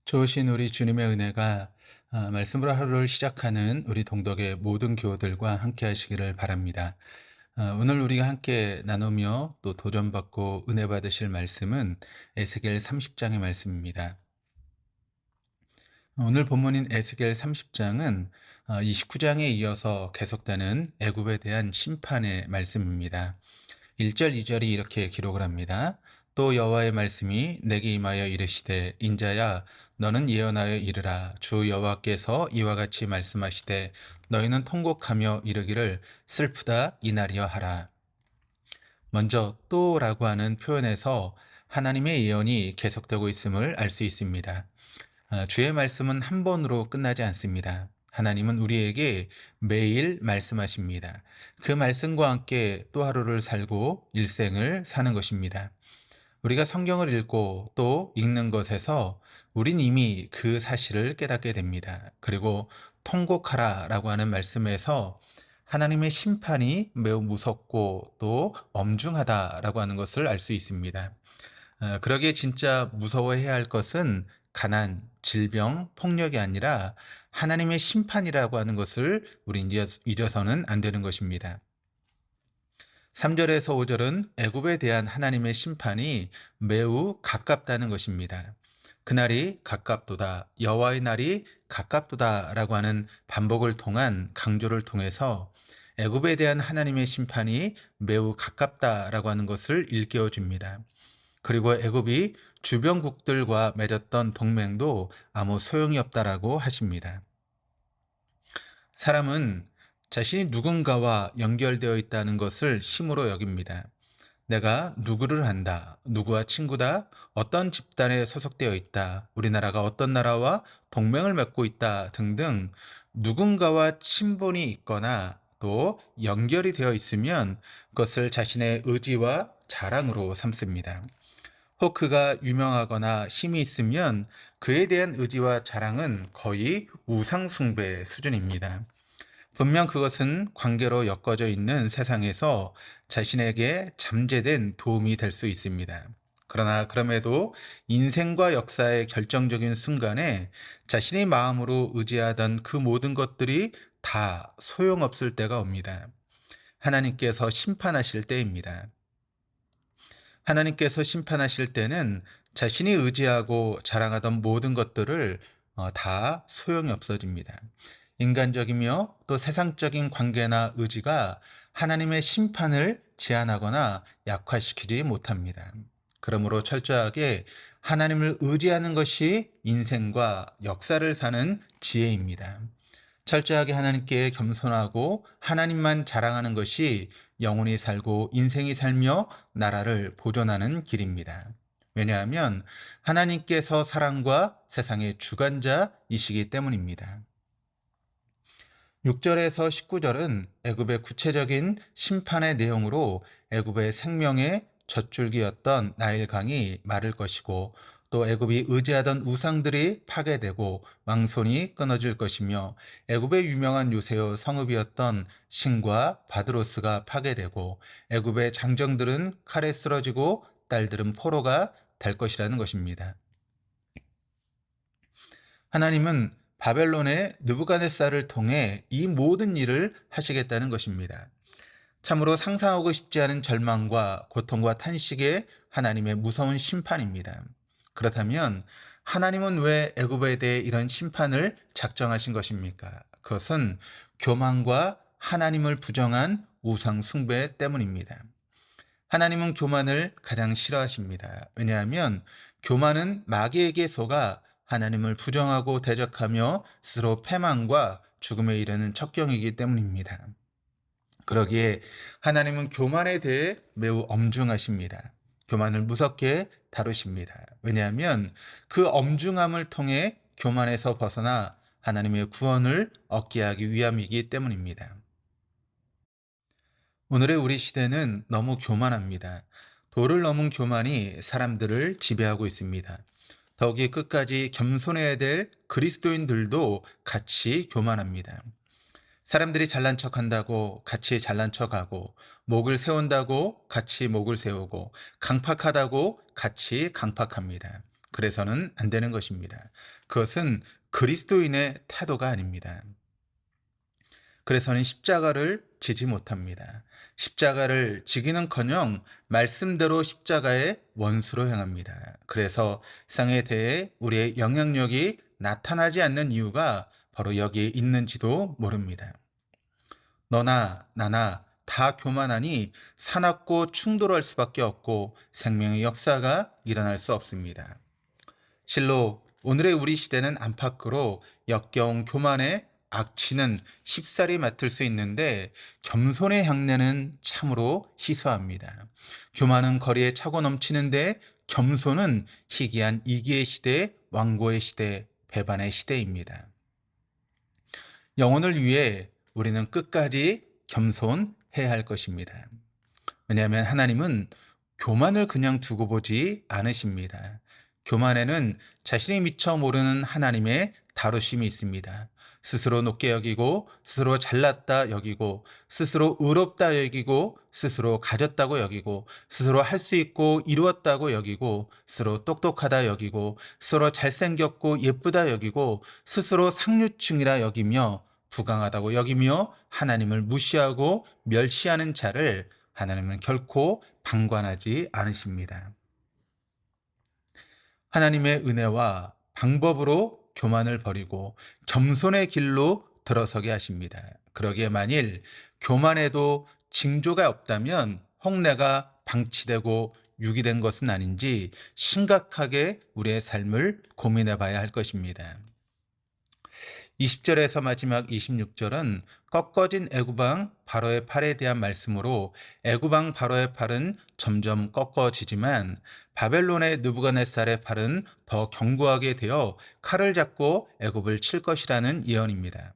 좋으신 우리 주님의 은혜가 말씀으로 하루를 시작하는 우리 동덕의 모든 교우들과 함께 하시기를 바랍니다. 오늘 우리가 함께 나누며 또 도전받고 은혜 받으실 말씀은 에스겔 30장의 말씀입니다. 오늘 본문인 에스겔 30장은 29장에 이어서 계속되는 애굽에 대한 심판의 말씀입니다. 1절, 2절이 이렇게 기록을 합니다. 또 여호와의 말씀이 내게 임하여 이르시되 인자야 너는 예언하여 이르라 주 여호와께서 이와 같이 말씀하시되 너희는 통곡하며 이르기를 슬프다 이날이여 하라. 먼저 또라고 하는 표현에서 하나님의 예언이 계속되고 있음을 알 수 있습니다. 주의 말씀은 한 번으로 끝나지 않습니다. 하나님은 우리에게 매일 말씀하십니다. 그 말씀과 함께 또 하루를 살고 일생을 사는 것입니다. 우리가 성경을 읽고 또 읽는 것에서 우린 이미 그 사실을 깨닫게 됩니다. 그리고 통곡하라라고 하는 말씀에서 하나님의 심판이 매우 무섭고 또 엄중하다라고 하는 것을 알 수 있습니다. 그러기에 진짜 무서워해야 할 것은 가난, 질병, 폭력이 아니라 하나님의 심판이라고 하는 것을 우리 잊어서는 안 되는 것입니다. 3절에서 5절은 애굽에 대한 하나님의 심판이 매우 가깝다는 것입니다. 그날이 가깝도다, 여호와의 날이 가깝도다라고 하는 반복을 통한 강조를 통해서 애굽에 대한 하나님의 심판이 매우 가깝다라고 하는 것을 일깨워 줍니다. 그리고 애굽이 주변국들과 맺었던 동맹도 아무 소용이 없다라고 하십니다. 사람은 자신이 누군가와 연결되어 있다는 것을 힘으로 여깁니다. 내가 누구를 한다, 누구와 친구다, 어떤 집단에 소속되어 있다, 우리나라가 어떤 나라와 동맹을 맺고 있다 등등 누군가와 친분이 있거나 또 연결이 되어 있으면 그것을 자신의 의지와 자랑으로 삼습니다. 혹 그가 유명하거나 힘이 있으면 그에 대한 의지와 자랑은 거의 우상숭배 수준입니다. 분명 그것은 관계로 엮어져 있는 세상에서 자신에게 잠재된 도움이 될 수 있습니다. 그러나 그럼에도 인생과 역사의 결정적인 순간에 자신의 마음으로 의지하던 그 모든 것들이 다 소용없을 때가 옵니다. 하나님께서 심판하실 때입니다. 하나님께서 심판하실 때는 자신이 의지하고 자랑하던 모든 것들을 다 소용이 없어집니다. 인간적이며 또 세상적인 관계나 의지가 하나님의 심판을 제한하거나 약화시키지 못합니다. 그러므로 철저하게 하나님을 의지하는 것이 인생과 역사를 사는 지혜입니다. 철저하게 하나님께 겸손하고 하나님만 자랑하는 것이 영혼이 살고 인생이 살며 나라를 보존하는 길입니다. 왜냐하면 하나님께서 사랑과 세상의 주관자이시기 때문입니다. 6절에서 19절은 애굽의 구체적인 심판의 내용으로 애굽의 생명의 젖줄기였던 나일강이 마를 것이고 또 애굽이 의지하던 우상들이 파괴되고 왕손이 끊어질 것이며 애굽의 유명한 요새요 성읍이었던 신과 바드로스가 파괴되고 애굽의 장정들은 칼에 쓰러지고 딸들은 포로가 될 것이라는 것입니다. 하나님은 바벨론의 느부갓네살을 통해 이 모든 일을 하시겠다는 것입니다. 참으로 상상하고 싶지 않은 절망과 고통과 탄식의 하나님의 무서운 심판입니다. 그렇다면 하나님은 왜 애굽에 대해 이런 심판을 작정하신 것입니까? 그것은 교만과 하나님을 부정한 우상 숭배 때문입니다. 하나님은 교만을 가장 싫어하십니다. 왜냐하면 교만은 마귀에게 속아 하나님을 부정하고 대적하며 스스로 패망과 죽음에 이르는 척경이기 때문입니다. 그러기에 하나님은 교만에 대해 매우 엄중하십니다. 교만을 무섭게 다루십니다. 왜냐하면 그 엄중함을 통해 교만에서 벗어나 하나님의 구원을 얻게 하기 위함이기 때문입니다. 오늘의 우리 시대는 너무 교만합니다. 도를 넘은 교만이 사람들을 지배하고 있습니다. 더욱이 끝까지 겸손해야 될 그리스도인들도 같이 교만합니다. 사람들이 잘난 척한다고 같이 잘난 척하고, 목을 세운다고 같이 목을 세우고, 강팍하다고 같이 강팍합니다. 그래서는 안 되는 것입니다. 그것은 그리스도인의 태도가 아닙니다. 그래서는 십자가를 지지 못합니다. 십자가를 지기는커녕 말씀대로 십자가의 원수로 행합니다. 그래서 세상에 대해 우리의 영향력이 나타나지 않는 이유가 바로 여기에 있는지도 모릅니다. 너나 나나 다 교만하니 사납고 충돌할 수밖에 없고 생명의 역사가 일어날 수 없습니다. 실로 오늘의 우리 시대는 안팎으로 역겨운 교만의 악취는 쉽사리 맡을 수 있는데 겸손의 향내는 참으로 희소합니다. 교만은 거리에 차고 넘치는데 겸손은 희귀한 이기의 시대, 완고의 시대, 배반의 시대입니다. 영혼을 위해 우리는 끝까지 겸손해야 할 것입니다. 왜냐하면 하나님은 교만을 그냥 두고 보지 않으십니다. 교만에는 자신이 미처 모르는 하나님의 다루심이 있습니다. 스스로 높게 여기고, 스스로 잘났다 여기고, 스스로 의롭다 여기고, 스스로 가졌다고 여기고, 스스로 할 수 있고 이루었다고 여기고, 스스로 똑똑하다 여기고, 스스로 잘생겼고 예쁘다 여기고, 스스로 상류층이라 여기며, 부강하다고 여기며 하나님을 무시하고 멸시하는 자를 하나님은 결코 방관하지 않으십니다. 하나님의 은혜와 방법으로 교만을 버리고 겸손의 길로 들어서게 하십니다. 그러기에 만일 교만에도 징조가 없다면 홍례가 방치되고 유기된 것은 아닌지 심각하게 우리의 삶을 고민해 봐야 할 것입니다. 20절에서 마지막 26절은 꺾어진 애굽왕 바로의 팔에 대한 말씀으로 애굽왕 바로의 팔은 점점 꺾어지지만 바벨론의 느부갓네살의 팔은 더 견고하게 되어 칼을 잡고 애굽을 칠 것이라는 예언입니다.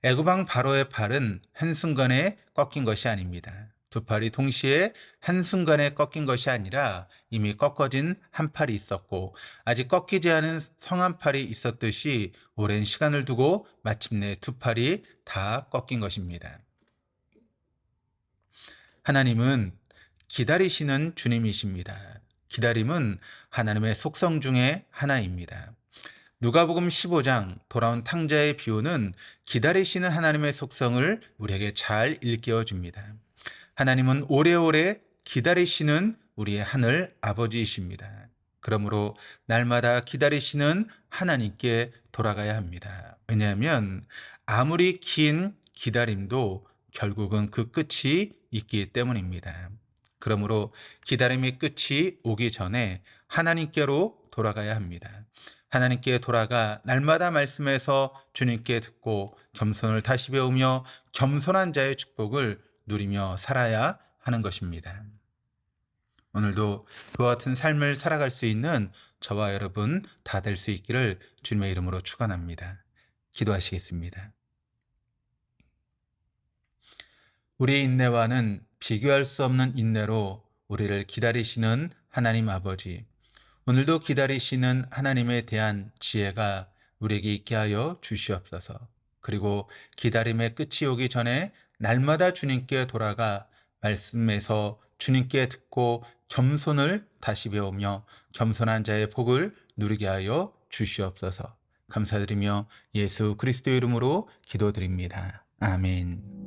애굽왕 바로의 팔은 한순간에 꺾인 것이 아닙니다. 두 팔이 동시에 한순간에 꺾인 것이 아니라 이미 꺾어진 한 팔이 있었고 아직 꺾이지 않은 성 한 팔이 있었듯이 오랜 시간을 두고 마침내 두 팔이 다 꺾인 것입니다. 하나님은 기다리시는 주님이십니다. 기다림은 하나님의 속성 중에 하나입니다. 누가복음 15장 돌아온 탕자의 비유는 기다리시는 하나님의 속성을 우리에게 잘 일깨워 줍니다. 하나님은 오래오래 기다리시는 우리의 하늘 아버지이십니다. 그러므로 날마다 기다리시는 하나님께 돌아가야 합니다. 왜냐하면 아무리 긴 기다림도 결국은 그 끝이 있기 때문입니다. 그러므로 기다림의 끝이 오기 전에 하나님께로 돌아가야 합니다. 하나님께 돌아가 날마다 말씀에서 주님께 듣고 겸손을 다시 배우며 겸손한 자의 축복을 누리며 살아야 하는 것입니다. 오늘도 그와 같은 삶을 살아갈 수 있는 저와 여러분 다 될 수 있기를 주님의 이름으로 축원합니다. 기도하시겠습니다. 우리의 인내와는 비교할 수 없는 인내로 우리를 기다리시는 하나님 아버지, 오늘도 기다리시는 하나님에 대한 지혜가 우리에게 있게 하여 주시옵소서. 그리고 기다림의 끝이 오기 전에 날마다 주님께 돌아가 말씀에서 주님께 듣고 겸손을 다시 배우며 겸손한 자의 복을 누리게 하여 주시옵소서. 감사드리며 예수 그리스도의 이름으로 기도드립니다. 아멘.